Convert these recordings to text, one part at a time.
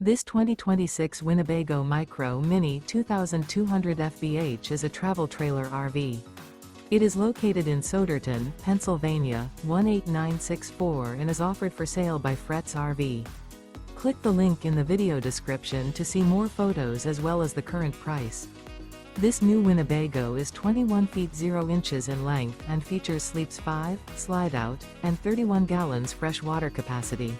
This 2026 Winnebago Micro Minnie 2200 FBH is a travel trailer RV. It is located in Souderton, Pennsylvania, 18964 and is offered for sale by Fretz RV. Click the link in the video description to see more photos as well as the current price. This new Winnebago is 21 feet 0 inches in length and features sleeps 5, slide-out, and 31 gallons fresh water capacity.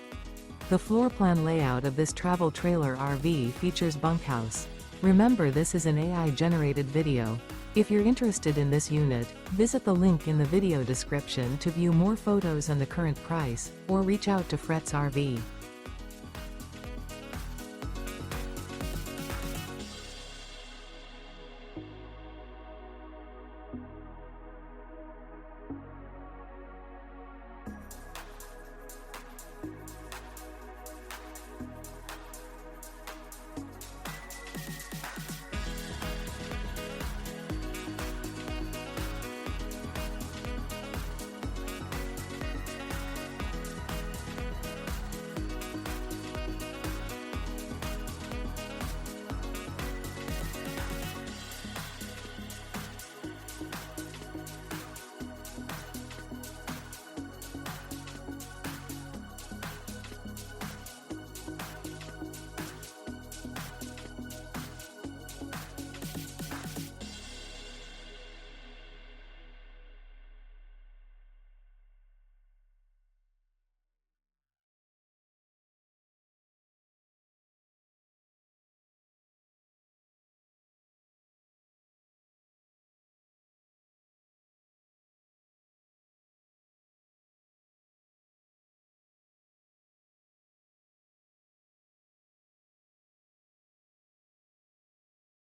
The floor plan layout of this travel trailer RV features bunkhouse. Remember, this is an AI-generated video. If you're interested in this unit, visit the link in the video description to view more photos and the current price, or reach out to Fretz RV.